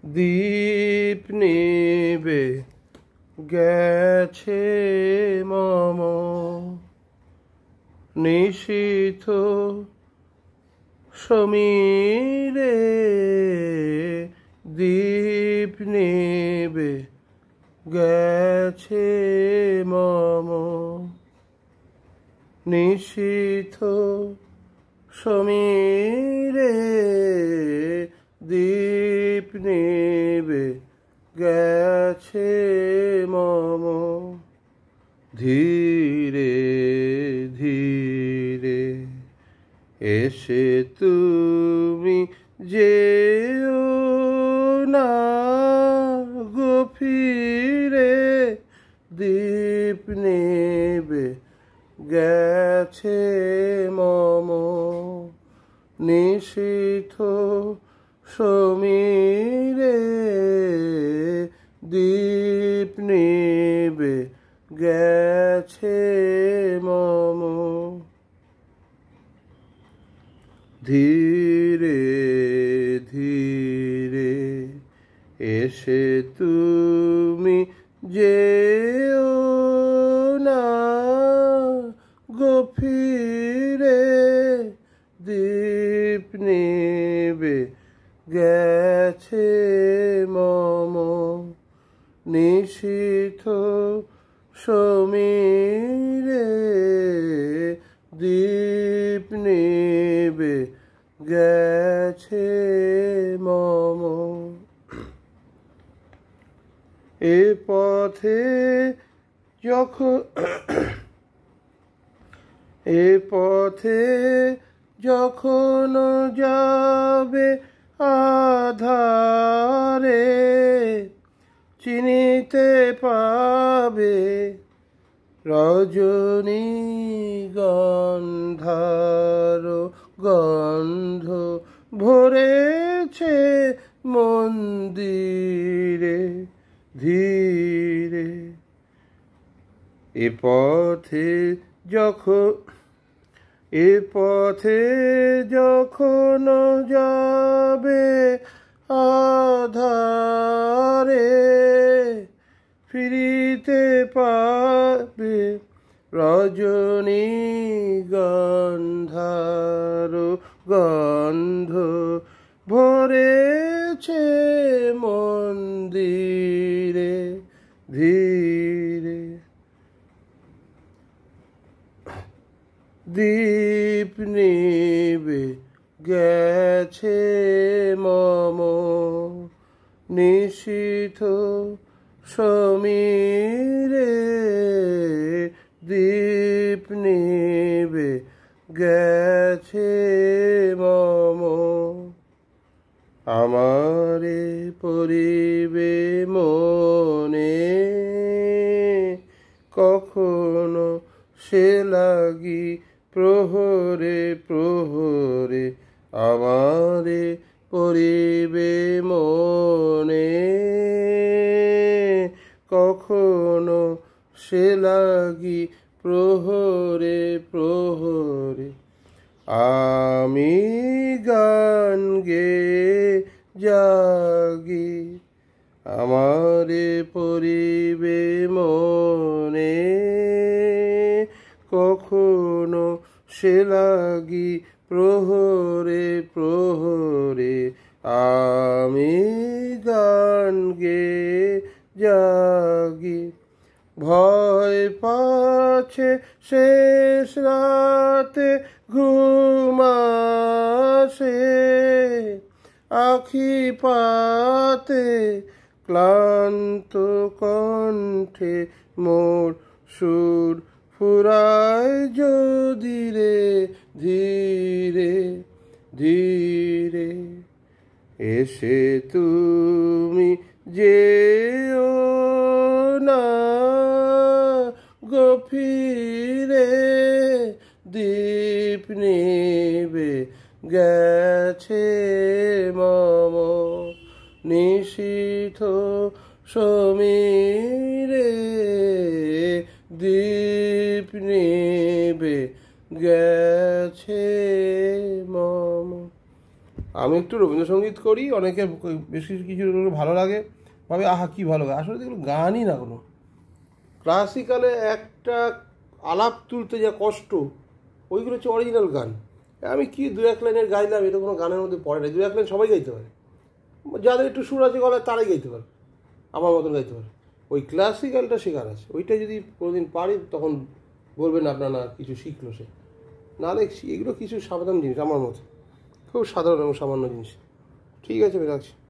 দীপ নিবে গেছে মম নিশীথ সমীরে দীপ নিবে গেছে মম নিশীথ সমীরে দীপ নিবে গেছে মম ধীরে ধীরে এসে তুমি যেও না গো ফিরে দীপ নিবে গেছে মম নিশীথ সমীরে দীপ নিবে গেছে মম ধীরে ধীরে এসে তুমি যেও না গো ফিরে দীপ নিবে গেছে মম নিশীথ সমীরে দীপ নিবে গেছে মম এ পথে যখন যাবে আধারে চিনিতে পাবে রজনী গন্ধার গন্ধ ভরেছে মন্দিরে ধীরে এ পথে যখন যাবে আধারে ফিরিতে পাবে রজনী গন্ধার গন্ধ ভরেছে মন্দিরে ধীরে দীপ নিবে গেছে মম নিশীথ সমীরে দীপ নিবে গেছে মম আমারে পরিবে মনে কখনো সে লাগি প্রহরে প্রহরে আমারে পরিবে মনে কখনো সে লাগি প্রহরে প্রহরে আমি গান গেয়ে জাগি আমারে পরিবে মনে কখনো সে লাগি প্রহরে প্রহরে আমি গান গেয়ে জাগি ভয় পাছে শেষ রাতে ঘুম আসে আখি পাতে ক্লান্ত কণ্ঠে মোর সুর ফুরায় যদি রে ধীরে ধীরে এসে তুমি যেও না গো ফিরে দীপ নিবে গেছে মম নিশীথ সমীরে দীপ নিবে গেছে মম আমি একটু রবীন্দ্রসঙ্গীত করি, অনেকে বেশ কিছু কিছু ভালো লাগে, ভাবে আহা কী ভালো গায়, আসলে এগুলো গানই না কোনো। ক্লাসিক্যালে একটা আলাপ তুলতে যা কষ্ট, ওইগুলো হচ্ছে অরিজিনাল গান। আমি কি দু এক লাইনের গাইলাম, এটা কোনো গানের মধ্যে পড়ে না। দু এক লাইন সবাই গাইতে পারে, যাদের একটু সুর আছে গলায় তারাই গাইতে পারে, আমার মতন গাইতে পারে। ওই ক্লাসিক্যালটা শেখার আছে, ওইটা যদি কোনোদিন পারি তখন বলবেন আপনার না কিছু শিখলো সে। নাহলে এগুলো কিছু সাধারণ জিনিস, আমার মতো খুব সাধারণ এবং সামান্য জিনিস। ঠিক আছে, আমি রাখছি।